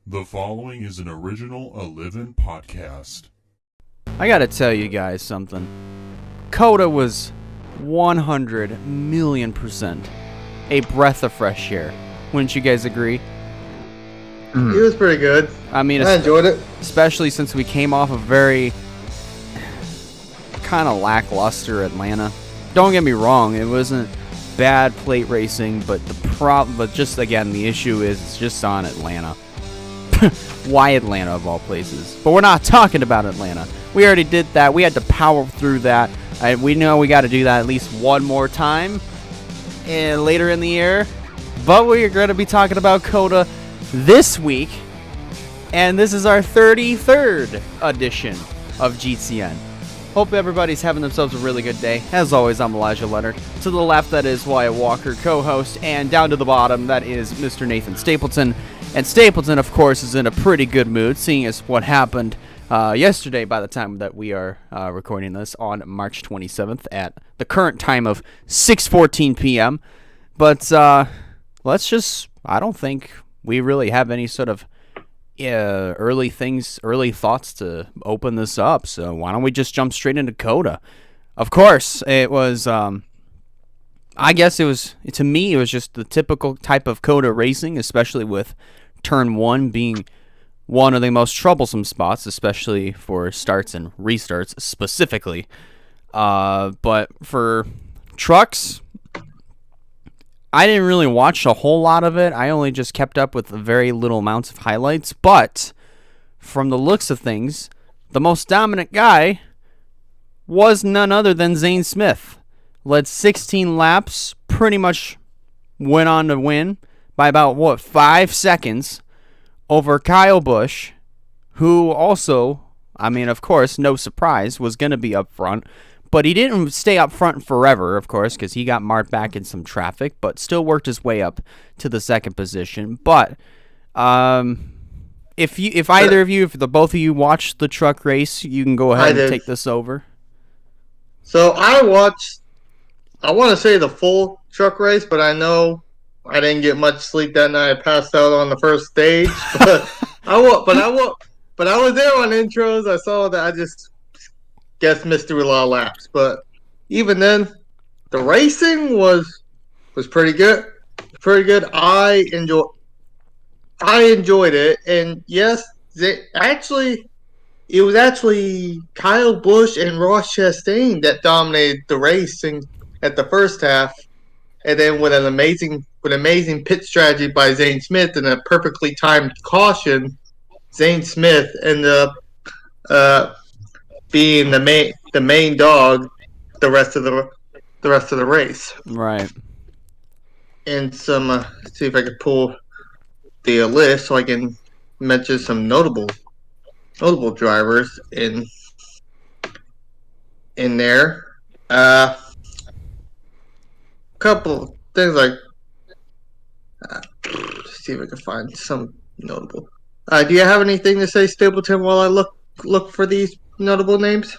The following is an original Aliven podcast. I gotta tell you guys something. Coda was 100,000,000% a breath of fresh air. Wouldn't you guys agree? It was pretty good. I mean, I enjoyed it. especially since we came off a very kind of lackluster Atlanta. Don't get me wrong, it wasn't bad plate racing, but just again, the issue is it's just on Atlanta. Why Atlanta of all places? But we're not talking about Atlanta. We already did that. We had to power through that. We know we got to do that at least one more time later in the year. But we're going to be talking about Coda this week. And this is our 33rd edition of GCN. Hope everybody's having themselves a really good day. As always, I'm Elijah Leonard. To the left, that is Wyatt Walker, co-host. And down to the bottom, that is Mr. Nathan Stapleton. And Stapleton, of course, is in a pretty good mood, seeing as what happened yesterday by the time that we are recording this on March 27th at the current time of 6:14 p.m. But I don't think we really have any sort of early thoughts to open this up. So why don't we just jump straight into Coda? Of course, it was, to me, it was just the typical type of Coda racing, especially with turn one being one of the most troublesome spots, especially for starts and restarts specifically. But for trucks, I didn't really watch a whole lot of it. I only just kept up with very little amounts of highlights. But from the looks of things, the most dominant guy was none other than Zane Smith. Led 16 laps, pretty much went on to win by about, 5 seconds over Kyle Busch, who also, of course, no surprise, was going to be up front. But he didn't stay up front forever, of course, because he got marked back in some traffic, but still worked his way up to the second position. But if the both of you watched the truck race, you can go ahead and take this over. So I want to say the full truck race, but I know I didn't get much sleep that night. I passed out on the first stage, but I was there on intros. I saw that. I just missed through a lot of laps, but even then, the racing was pretty good. Pretty good. I enjoyed it, and yes, it was actually Kyle Busch and Ross Chastain that dominated the racing at the first half, and then with an amazing pit strategy by Zane Smith and a perfectly timed caution, Zane Smith ended up being the main dog the rest of the race. Right. And some see if I can pull the list so I can mention some notable drivers in there. Couple things like see if I can find some notable. Do you have anything to say, Stapleton, while I look for these notable names?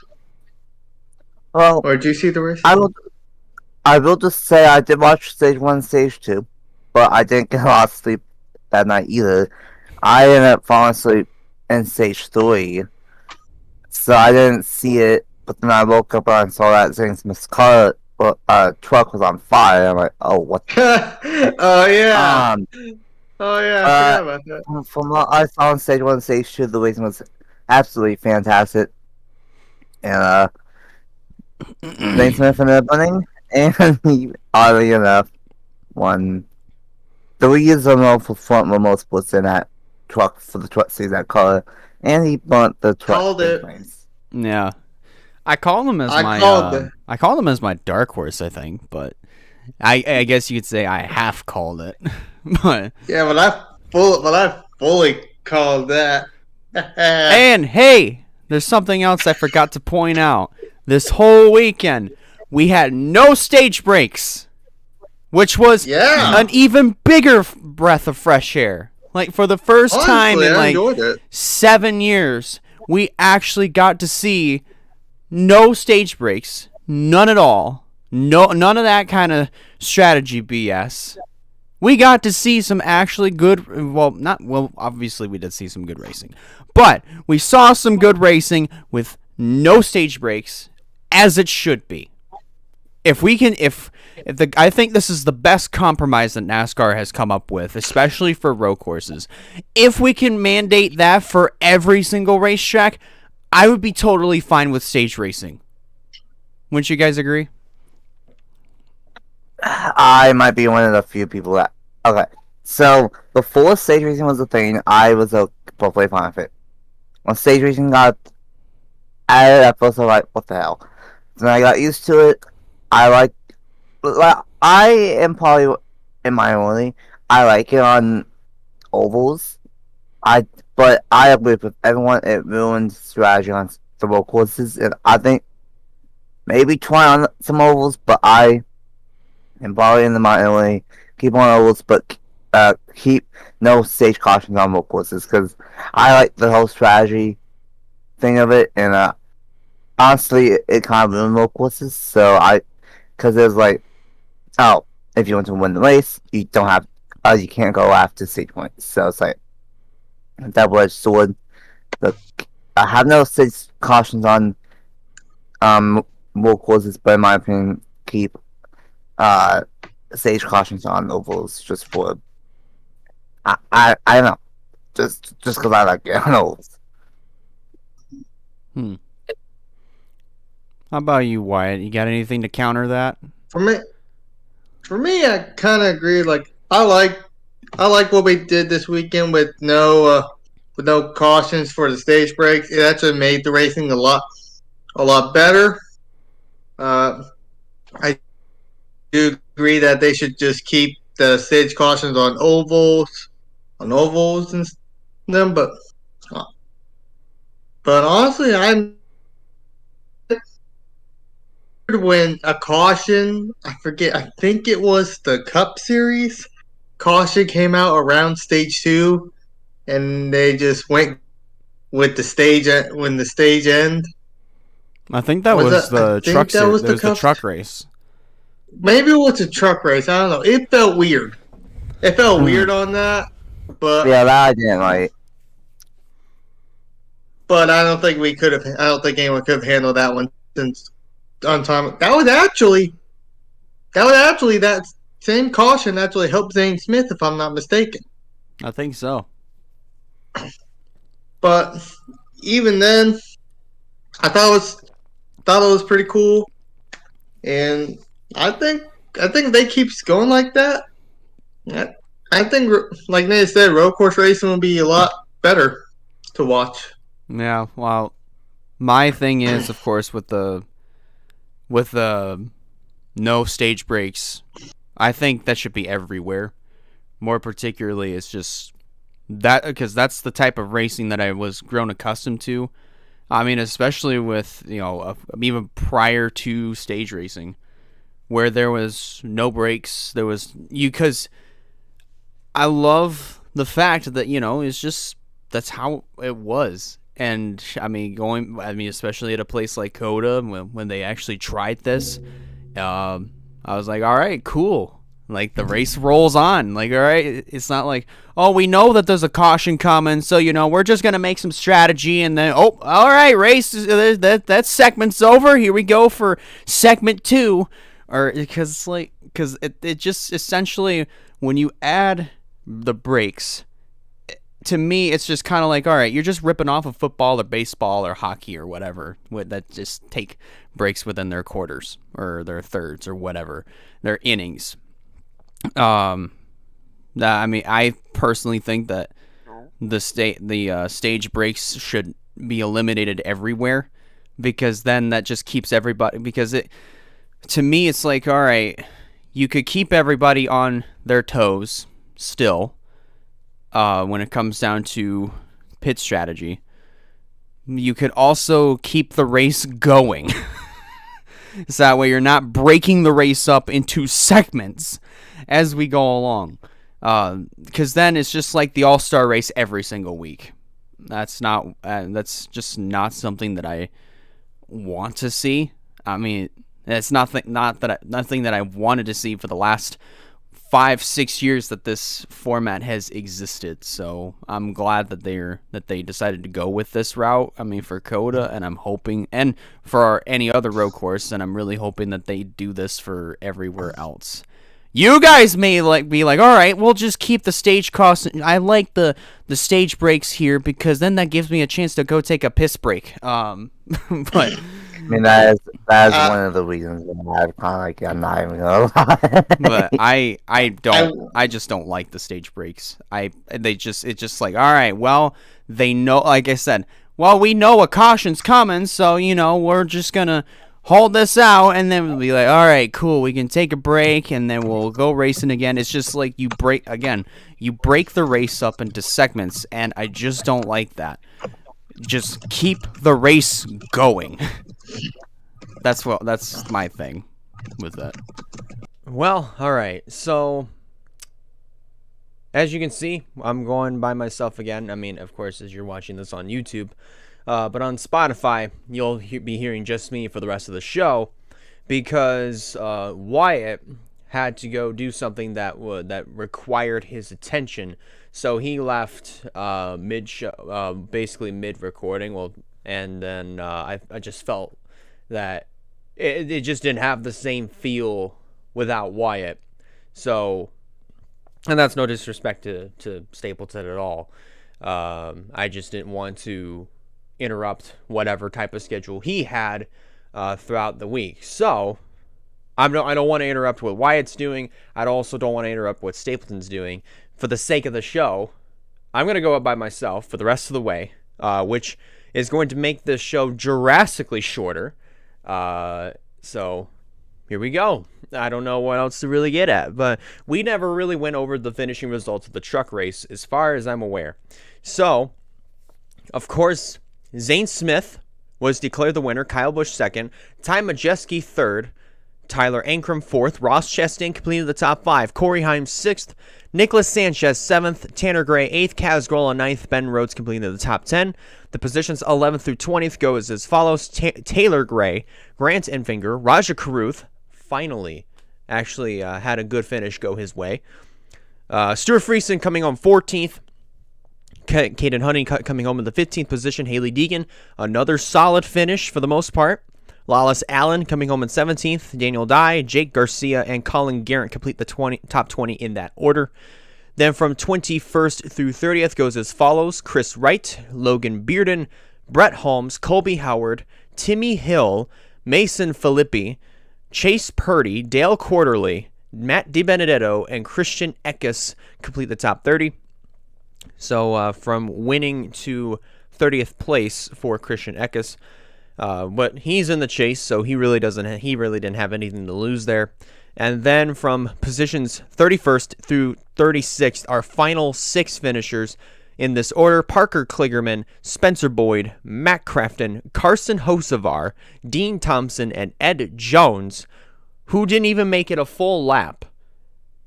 Well, or did you see the race? I will just say I did watch stage 1 and stage 2, but I didn't get a lot of sleep that night either. I ended up falling asleep in stage 3, so I didn't see it. But then I woke up and saw that Zane Smith's truck was on fire. I'm like, oh, what? Oh yeah. I forgot about that. From what I saw in stage 1 and stage 2, the racing was absolutely fantastic. And Zane Smith ended up winning, and he, oddly enough, won 3 years in a row for front row motorsports in that truck for the truck season at Color, and he burnt the truck. Called it. Yeah, I call him as my dark horse, I think, but I guess you could say I half called it. But yeah, but I fully called that. And hey, there's something else I forgot to point out. This whole weekend, we had no stage breaks, which was an even bigger breath of fresh air. Like, for the first time in 7 years, we actually got to see no stage breaks, none at all. None of that kind of strategy BS. We got to see some actually good, obviously we did see some good racing, but we saw some good racing with no stage breaks, as it should be. I think this is the best compromise that NASCAR has come up with, especially for road courses. If we can mandate that for every single racetrack, I would be totally fine with stage racing. Wouldn't you guys agree? I might be one of the few people that. Okay, so before stage racing was a thing, I was totally fine with it. When stage racing got added, I felt so like, what the hell? Then I got used to it. I am probably in my only. I like it on ovals. But I agree with everyone. It ruins strategy on the road courses, and I think maybe try on some ovals. But I am probably in my only. Keep on ovals, but keep no stage cautions on road courses because I like the whole strategy thing of it, and honestly, it kind of ruined road courses. So because it was like, oh, if you want to win the race, you don't have, you can't go after stage points. So it's like a double-edged sword. I have no stage cautions on road courses, but in my opinion, keep stage cautions on ovals just for I don't know, just because I like it on ovals. How about you, Wyatt? You got anything to counter that? For me, I kind of agree. Like I like what we did this weekend with no cautions for the stage breaks. It actually made the racing a lot better. I do agree that they should just keep the stage cautions on ovals and them, but honestly, I'm when a caution, I think it was the Cup Series caution came out around stage 2, and they just went with the stage when the stage end. I think that was the truck series. It was the truck race. Maybe it was a truck race. I don't know. It felt weird. It felt weird on that, but yeah, that I didn't like. But I don't think anyone could have handled that one since on time. That was actually that same caution actually helped Zane Smith, if I'm not mistaken. I think so. But even then, I thought it was pretty cool, and I think they keep going like that. I think, like Nate said, road course racing will be a lot better to watch. Yeah, well, my thing is, of course, with the no stage breaks, I think that should be everywhere. More particularly, it's just that because that's the type of racing that I was grown accustomed to. I mean, especially with even prior to stage racing, where there was no breaks, because I love the fact that it's just that's how it was. And I mean, especially at a place like Coda, when they actually tried this, I was like, all right, cool. Like, the race rolls on. Like, all right, it's not like, oh, we know that there's a caution coming, so we're just gonna make some strategy, and then all right, race that segment's over. Here we go for segment 2, or because it just essentially when you add the breaks. To me, it's just kind of like, all right, you're just ripping off of football or baseball or hockey or whatever that just take breaks within their quarters or their thirds or whatever, their innings. I mean, I personally think that the stage breaks should be eliminated everywhere, because then that just keeps everybody. Because to me, it's like, all right, you could keep everybody on their toes still. When it comes down to pit strategy, you could also keep the race going. So that way you're not breaking the race up into segments as we go along. Because then it's just like the All-Star race every single week. That's just not something that I want to see. I mean, it's nothing that I wanted to see for the last 5-6 years that this format has existed. So I'm glad that they decided to go with this route. I mean, for COTA, and I'm hoping, and for any other road course, and I'm really hoping that they do this for everywhere else. You guys may be like, all right, we'll just keep the stage costs. I like the stage breaks here because then that gives me a chance to go take a piss break. But I mean, that is one of the reasons why I'm not even gonna lie. But I just don't like the stage breaks. It's just like, all right, well, they know, like I said, well, we know a caution's coming, so we're just gonna hold this out, and then we'll be like, all right, cool, we can take a break, and then we'll go racing again. It's just like you break the race up into segments, and I just don't like that. Just keep the race going. That's my thing with that. Well, all right. So, as you can see, I'm going by myself again. I mean, of course, as you're watching this on YouTube. But on Spotify, you'll be hearing just me for the rest of the show because Wyatt had to go do something that required his attention. So he left mid-show, basically mid-recording. Well, and then I just felt that it just didn't have the same feel without Wyatt. So, and that's no disrespect to Stapleton at all. I just didn't want to interrupt whatever type of schedule he had throughout the week. So I don't want to interrupt what Wyatt's doing. I also don't want to interrupt what Stapleton's doing. For the sake of the show, I'm going to go up by myself for the rest of the way, which is going to make this show drastically shorter. So here we go. I don't know what else to really get at, but we never really went over the finishing results of the truck race as far as I'm aware. So, of course, Zane Smith was declared the winner, Kyle Busch second, Ty Majeski third, Tyler Ankrum fourth, Ross Chastain completed the top five, Corey Heim sixth, Nicholas Sanchez seventh, Tanner Gray eighth, Kaz Grosjean ninth, Ben Rhodes completed the top 10. The positions 11th through 20th goes as follows: Taylor Gray, Grant Enfinger, Raja Carruth, finally actually had a good finish go his way. Stuart Friesen coming on 14th. Caden Hunting coming home in the 15th position. Haley Deegan, another solid finish for the most part. Lawless Allen coming home in 17th. Daniel Dye, Jake Garcia, and Colin Garrett complete the top 20 in that order. Then from 21st through 30th goes as follows: Chris Wright, Logan Bearden, Brett Holmes, Colby Howard, Timmy Hill, Mason Filippi, Chase Purdy, Dale Quarterly, Matt DiBenedetto, and Christian Eckes complete the top 30. So from winning to 30th place for Christian Eckes, but he's in the chase, so he really didn't have anything to lose there. And then from positions 31st through 36th, our final six finishers in this order: Parker Kligerman, Spencer Boyd, Matt Crafton, Carson Hocevar, Dean Thompson, and Ed Jones, who didn't even make it a full lap,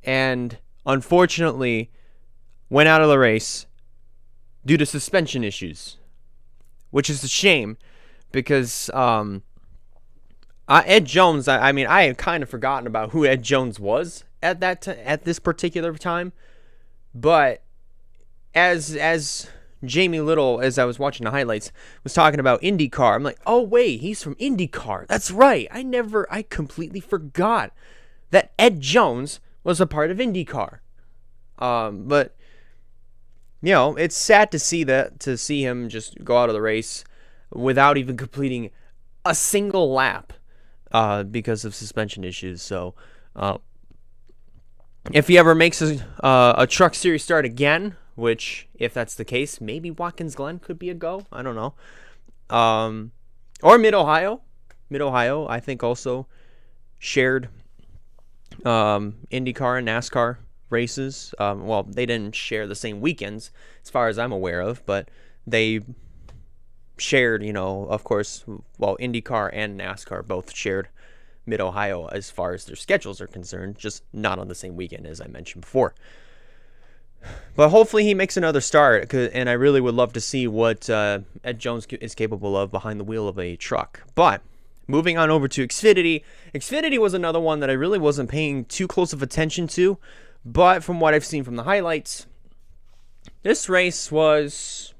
and unfortunately went out of the race due to suspension issues, which is a shame because Ed Jones, I mean, I had kind of forgotten about who Ed Jones was at this particular time, but as Jamie Little, as I was watching the highlights, was talking about IndyCar, I'm like, oh wait, he's from IndyCar. That's right. I completely forgot that Ed Jones was a part of IndyCar. But it's sad to see him just go out of the race without even completing a single lap because of suspension issues. So if he ever makes a Truck Series start again, which if that's the case, maybe Watkins Glen could be a go. I don't know. Or Mid-Ohio. Mid-Ohio, I think, also shared IndyCar and NASCAR races. Well, they didn't share the same weekends as far as I'm aware of, but they shared, of course, well, IndyCar and NASCAR both shared Mid-Ohio as far as their schedules are concerned, just not on the same weekend as I mentioned before. But hopefully he makes another start, and I really would love to see what Ed Jones is capable of behind the wheel of a truck. But moving on over to Xfinity. Xfinity was another one that I really wasn't paying too close of attention to, But from what I've seen from the highlights, this race was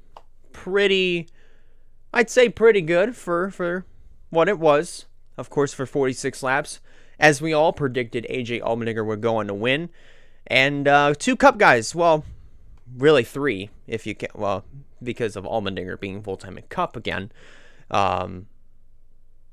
pretty, I'd say pretty good for what it was. Of course, for 46 laps. As we all predicted, AJ Allmendinger would go on to win. And 2 Cup guys, well, really 3, if you can, well, because of Allmendinger being full-time in Cup again.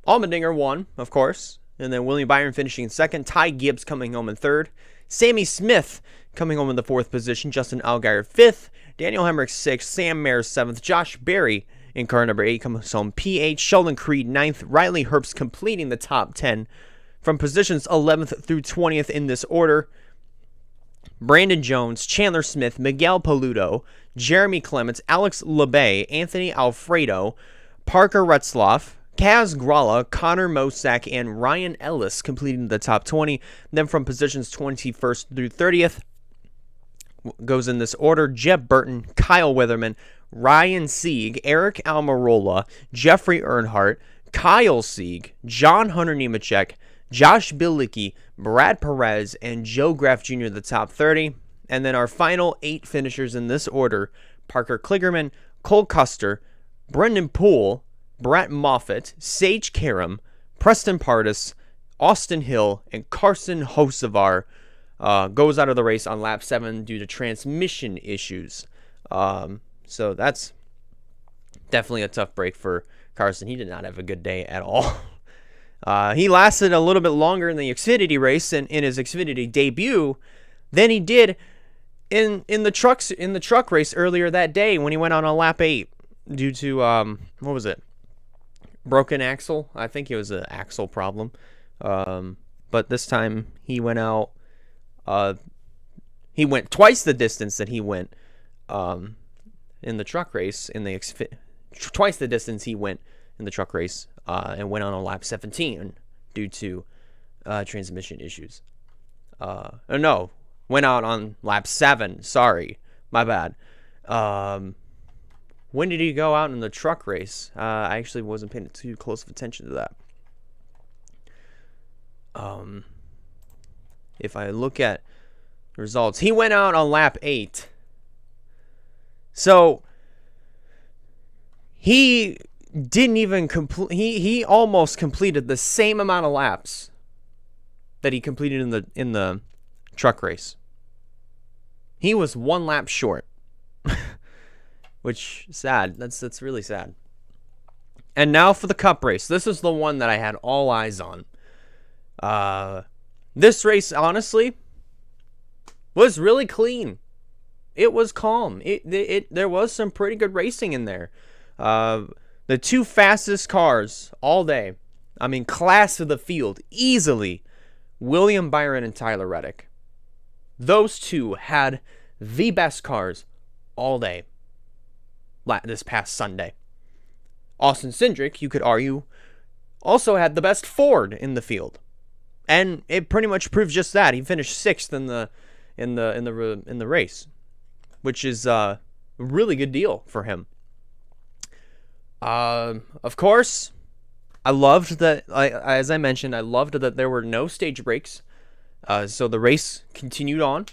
Allmendinger won, of course, and then William Byron finishing in 2nd, Ty Gibbs coming home in 3rd, Sammy Smith coming home in the 4th position, Justin Allgaier 5th, Daniel Hemrick 6th, Sam Mayer 7th, Josh Berry in car number 8 comes home P8, Sheldon Creed 9th, Riley Herbst completing the top 10 from positions 11th through 20th in this order. Brandon Jones, Chandler Smith, Miguel Paludo, Jeremy Clements, Alex LeBay, Anthony Alfredo, Parker Retzloff, Kaz Gralla, Connor Mosack, and Ryan Ellis completing the top 20. Then from positions 21st through 30th goes in this order: Jeb Burton, Kyle Weatherman, Ryan Sieg, Eric Almirola, Jeffrey Earnhardt, Kyle Sieg, John Hunter Nemechek, Josh Bilicki, Brad Perez, and Joe Graff Jr. the top 30. And then our final 8 finishers in this order: Parker Kligerman, Cole Custer, Brendan Poole, Brett Moffitt, Sage Karam, Preston Pardis, Austin Hill, and Carson Hocevar goes out of the race on lap 7 due to transmission issues. So that's definitely a tough break for Carson. He did not have a good day at all. He lasted a little bit longer in the Xfinity race and in his Xfinity debut than he did in the truck race earlier that day when he went on lap 8 due to what was it? Broken axle. I think it was an axle problem. But this time he went out. He went twice the distance that he went in the truck race. Twice the distance he went in the truck race and went on lap 17 due to transmission issues. No, went out on lap 7. Sorry, my bad. When did he go out in the truck race? I actually wasn't paying too close of attention to that. If I look at results, he went out on lap 8. So he didn't even complete. He almost completed the same amount of laps that he completed in the truck race. He was 1 lap short. Which, sad. That's really sad. And now for the Cup race. This is the one that I had all eyes on. This race, honestly, was really clean. It was calm. There was some pretty good racing in there. The 2 fastest cars all day. I mean, class of the field, easily. William Byron and Tyler Reddick. Those 2 had the best cars all day. This past Sunday. Austin Cindric, you could argue, also had the best Ford in the field, and it pretty much proves just that. He finished 6th in the race, which is a really good deal for him. Of course, I loved that. As I mentioned, I loved that there were no stage breaks, so the race continued on.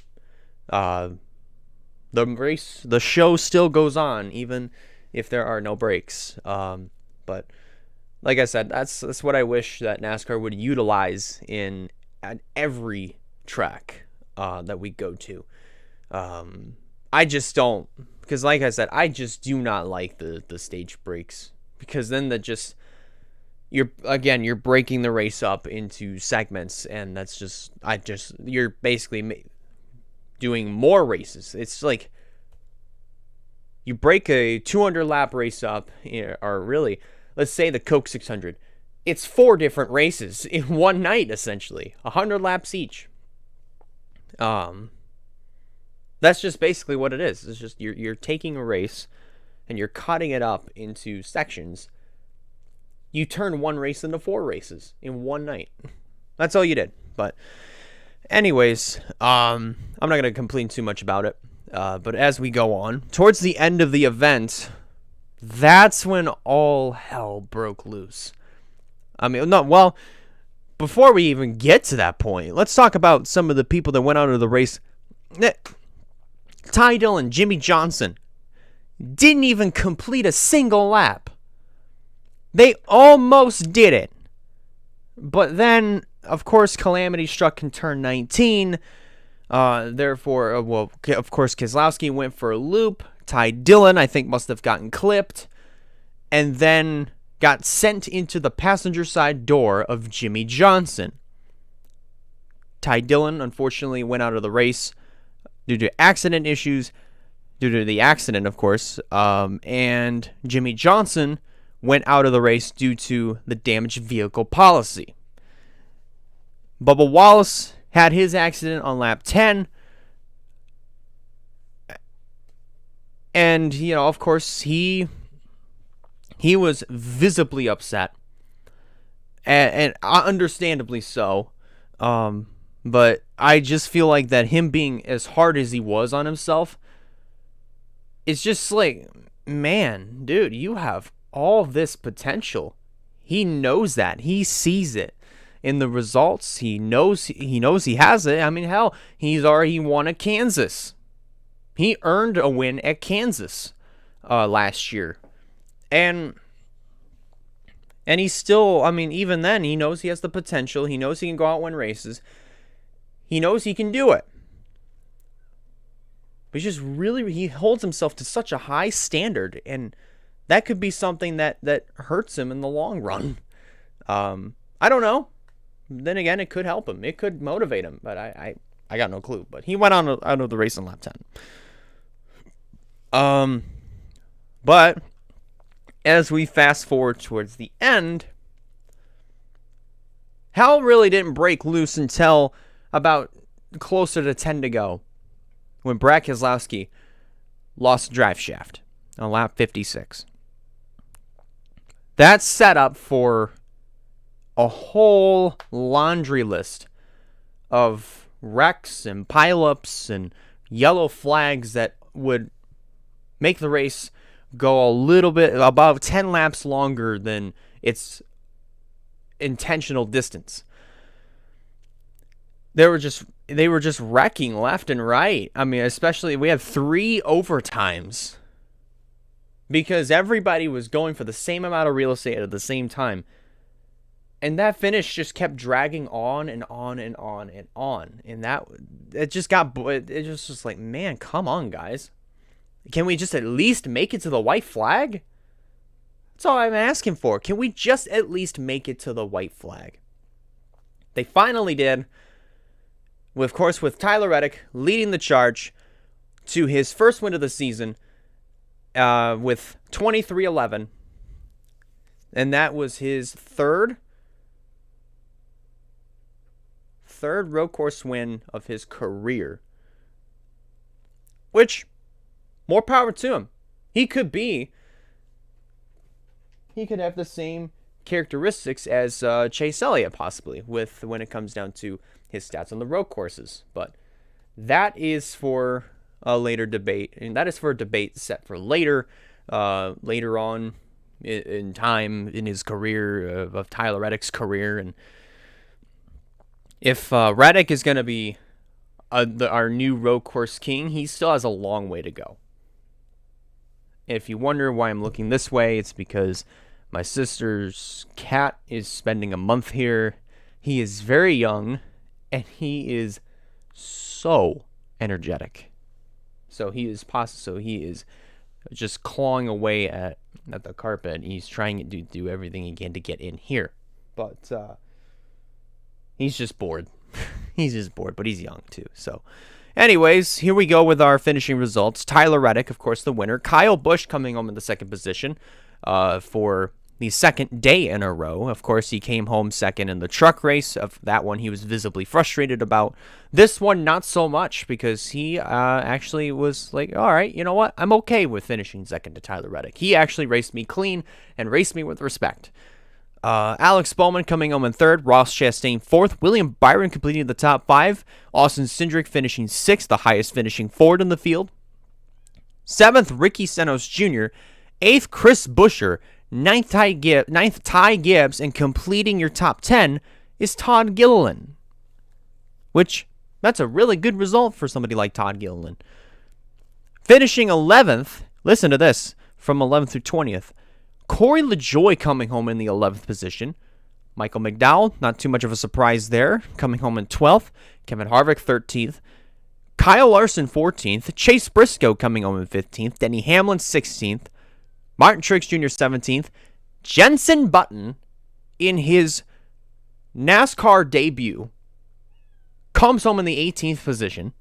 The show still goes on, even if there are no breaks. But like I said, that's what I wish that NASCAR would utilize at every track that we go to. I just don't, because like I said, I just do not like the stage breaks, because then you're breaking the race up into segments, and that's you're basically doing more races. It's like you break a 200 lap race up, or really, let's say the Coke 600. It's 4 different races in one night, essentially, 100 laps each. That's just basically what it is. It's just you're taking a race and you're cutting it up into sections. You turn one race into 4 races in one night. That's all you did. But anyways, I'm not going to complain too much about it. But as we go on, towards the end of the event, that's when all hell broke loose. I mean, before we even get to that point, let's talk about some of the people that went out of the race Ty Dillon, Jimmy Johnson didn't even complete a single lap. They almost did it. But then, of course, calamity struck in turn 19. Therefore, of course, Keselowski went for a loop. Ty Dillon, I think, must have gotten clipped. And then got sent into the passenger side door of Jimmy Johnson. Ty Dillon, unfortunately, went out of the race due to accident issues. Due to the accident, of course. And Jimmy Johnson went out of the race due to the damaged vehicle policy. Bubba Wallace had his accident on lap 10. And, of course, he was visibly upset. And understandably so. But I just feel like that him being as hard as he was on himself, it's just like, man, dude, you have all this potential. He knows that. He sees it in the results. He knows he has it. I mean, hell, he's already won at Kansas. He earned a win at Kansas last year. And he's still, I mean, even then, he knows he has the potential. He knows he can go out and win races. He knows he can do it. But he holds himself to such a high standard, and that could be something that hurts him in the long run. I don't know. Then again, it could help him. It could motivate him, but I got no clue. But he went out of the race in lap 10. But as we fast forward towards the end, hell really didn't break loose until about closer to 10 to go, when Brad Keselowski lost the drive shaft on lap 56. That's set up for a whole laundry list of wrecks and pileups and yellow flags that would make the race go a little bit above 10 laps longer than its intentional distance. They were just wrecking left and right. I mean, especially we had 3 overtimes because everybody was going for the same amount of real estate at the same time. And that finish just kept dragging on and on and on and on. And it just like, man, come on, guys. Can we just at least make it to the white flag? That's all I'm asking for. Can we just at least make it to the white flag? They finally did. Of course, with Tyler Reddick leading the charge to his first win of the season with 23-11. And that was his third road course win of his career. Which, more power to him. He could have the same characteristics as Chase Elliott, possibly, when it comes down to his stats on the road courses. But that is for a later debate, and that is for a debate set for later on in time in his career, of Tyler Reddick's career. And if Reddick is going to be our new road course king, he still has a long way to go. If you wonder why I'm looking this way, it's because my sister's cat is spending a month here. He is very young, and he is so energetic. So he is just clawing away at the carpet. He's trying to do everything he can to get in here. But he's just bored. He's just bored, but he's young too. So anyways, here we go with our finishing results. Tyler Reddick, of course, the winner. Kyle Busch coming home in the second position for the second day in a row. Of course, he came home second in the truck race. Of that one, he was visibly frustrated about. This one, not so much, because he actually was like, all right, you know what? I'm okay with finishing second to Tyler Reddick. He actually raced me clean and raced me with respect. Alex Bowman coming home in third. Ross Chastain fourth. William Byron completing the top 5. Austin Cindric finishing 6th, the highest finishing Ford in the field. 7th, Ricky Stenhouse Jr. 8th, Chris Buescher. 9th, Ty Gibbs. And completing your top 10 is Todd Gilliland. Which, That's a really good result for somebody like Todd Gilliland. Finishing 11th, listen to this, from 11th through 20th. Corey LaJoie coming home in the 11th position. Michael McDowell, not too much of a surprise there, coming home in 12th. Kevin Harvick, 13th. Kyle Larson, 14th. Chase Briscoe coming home in 15th. Denny Hamlin, 16th. Martin Truex Jr., 17th. Jenson Button, in his NASCAR debut, comes home in the 18th position.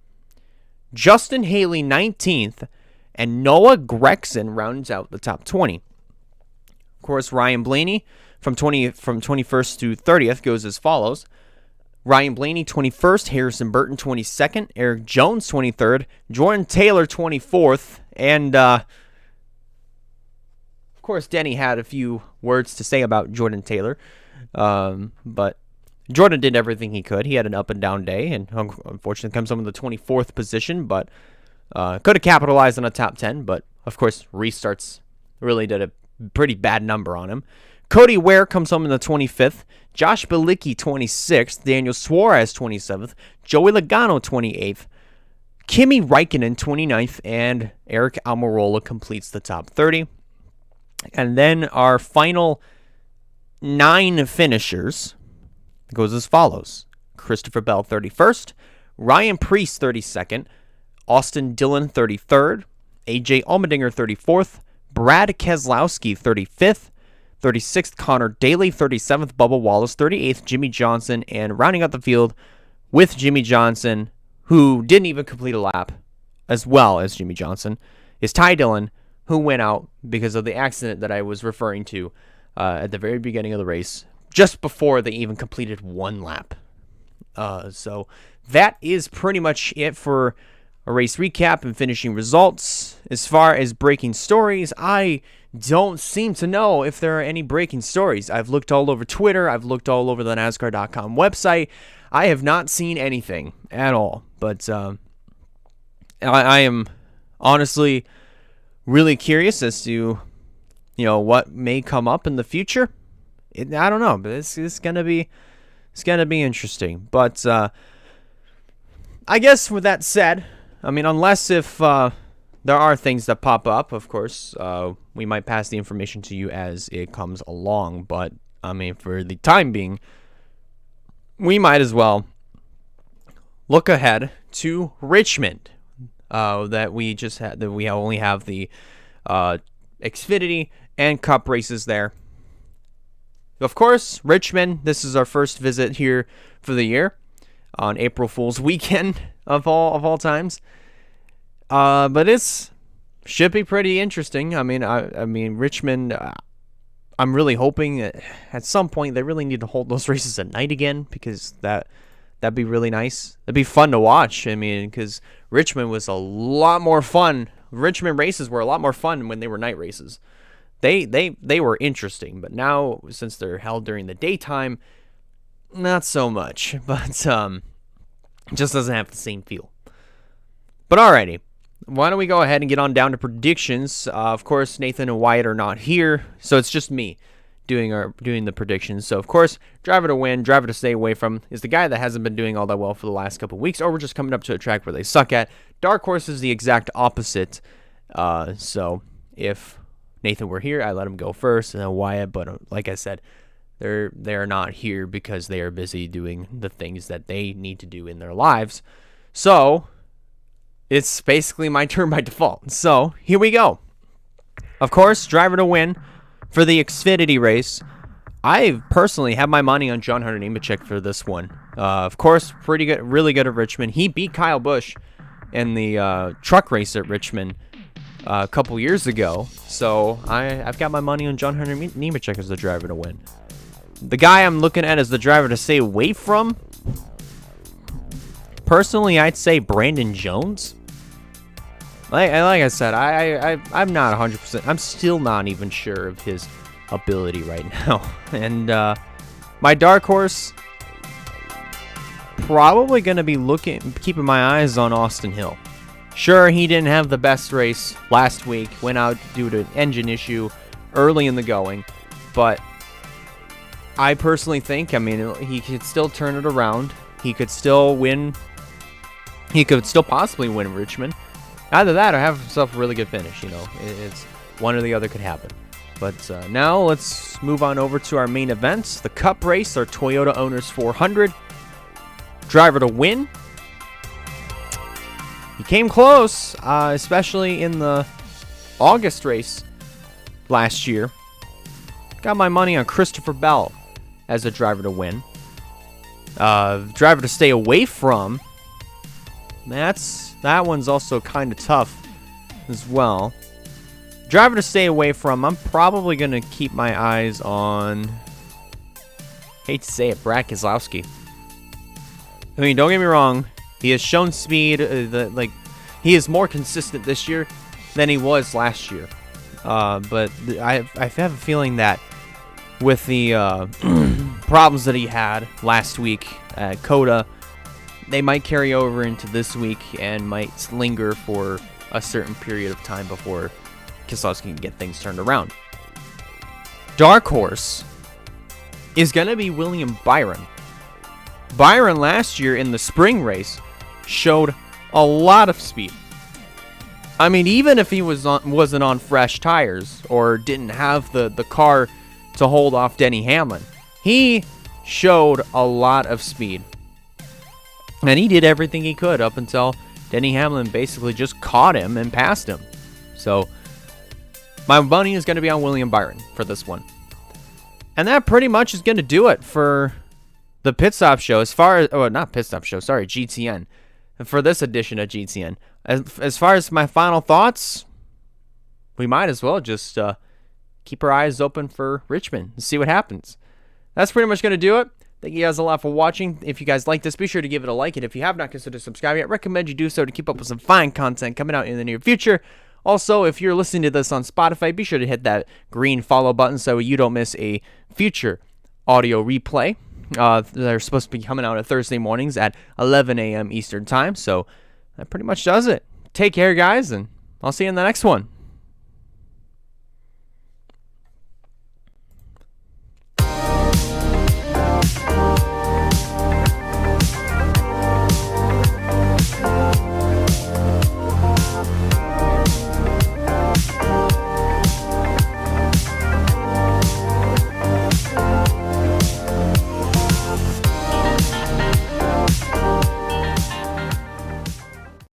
Justin Haley, 19th. And Noah Gragson rounds out the top 20. Of course, Ryan Blaney from 21st to 30th goes as follows. Ryan Blaney, 21st. Harrison Burton, 22nd. Eric Jones, 23rd. Jordan Taylor, 24th. And, of course, Denny had a few words to say about Jordan Taylor. But Jordan did everything he could. He had an up and down day, and unfortunately comes home in the 24th position, but could have capitalized on a top 10. But, of course, restarts really did a pretty bad number on him. Cody Ware comes home in the 25th. Josh Bilicki, 26th. Daniel Suarez, 27th. Joey Logano, 28th. Kimi Räikkönen, 29th. And Eric Almirola completes the top 30. And then our final 9 finishers goes as follows. Christopher Bell, 31st. Ryan Preece, 32nd. Austin Dillon, 33rd. AJ Allmendinger, 34th. Brad Keselowski, 35th. 36th, Connor Daly. 37th, Bubba Wallace. 38th, Jimmy Johnson. And rounding out the field with Jimmy Johnson, who didn't even complete a lap, as well as Jimmy Johnson, is Ty Dillon, who went out because of the accident that I was referring to at the very beginning of the race, just before they even completed one lap. So that is pretty much it for a race recap and finishing results. As far as breaking stories, I don't seem to know if there are any breaking stories. I've looked all over Twitter. I've looked all over the NASCAR.com website. I have not seen anything at all. But I am honestly really curious as to, what may come up in the future. I don't know, but it's gonna be interesting. But I guess with that said, unless if there are things that pop up, of course, we might pass the information to you as it comes along. But for the time being, we might as well look ahead to Richmond. That we only have the Xfinity and Cup races there. Of course, Richmond, this is our first visit here for the year on April Fool's weekend of all times. But it's should be pretty interesting. Richmond, I'm really hoping that at some point they really need to hold those races at night again, because that'd be really nice. It'd be fun to watch. Because Richmond was a lot more fun. Richmond races were a lot more fun when they were night races. They were interesting, but now since they're held during the daytime, not so much. But it just doesn't have the same feel. But alrighty, why don't we go ahead and get on down to predictions? Of course, Nathan and Wyatt are not here, so it's just me doing the predictions. So of course, driver to win, driver to stay away from is the guy that hasn't been doing all that well for the last couple of weeks, or we're just coming up to a track where they suck at. Dark horse is the exact opposite. So if Nathan were here, I let him go first, and then Wyatt. But like I said, they're not here because they are busy doing the things that they need to do in their lives. So it's basically my turn by default. So here we go. Of course, driver to win for the Xfinity race. I personally have my money on John Hunter Nemechek for this one. Of course, pretty good, really good at Richmond. He beat Kyle Busch in the truck race at Richmond a couple years ago. So I've got my money on John Hunter Nemechek as the driver to win. The guy I'm looking at as the driver to stay away from, personally, I'd say Brandon Jones. Like I said, I'm not 100%. I'm still not even sure of his ability right now. And my dark horse, probably going to be keeping my eyes on Austin Hill. Sure, he didn't have the best race last week. Went out due to an engine early in the going. But I personally think, he could still turn it around. He could still win he could still possibly win Richmond. Either that or have himself a really good finish. It's one or the other could happen. But now let's move on over to our main events. The Cup race, our Toyota Owners 400. Driver to win. He came close, especially in the August race last year. Got my money on Christopher Bell as a driver to win. Driver to stay away from. That one's also kind of tough as well. Driver to stay away from. I'm probably going to keep my eyes on, hate to say it, Brad Keselowski. I mean, don't get me wrong. He has shown speed. He is more consistent this year than he was last year. But I have a feeling that with the problems that he had last week at COTA, they might carry over into this week and might linger for a certain period of time before Keselowski can get things turned around. Dark horse is going to be William Byron. Byron last year in the spring race showed a lot of speed. I mean, even if he wasn't on fresh tires or didn't have the car to hold off Denny Hamlin, he showed a lot of speed. And he did everything he could up until Denny Hamlin basically just caught him and passed him. So my money is going to be on William Byron for this one. And that pretty much is going to do it for the Pit Stop Show. Not Pit Stop Show, sorry, GTN. For this edition of GTN. As far as my final thoughts, we might as well just keep our eyes open for Richmond and see what happens. That's pretty much going to do it. Thank you guys a lot for watching. If you guys like this, be sure to give it a like. And if you have not considered subscribing yet, recommend you do so to keep up with some fine content coming out in the near future. Also, if you're listening to this on Spotify, be sure to hit that green follow button so you don't miss a future audio replay. They're supposed to be coming out on Thursday mornings at 11 a.m. Eastern Time. So that pretty much does it. Take care, guys, and I'll see you in the next one.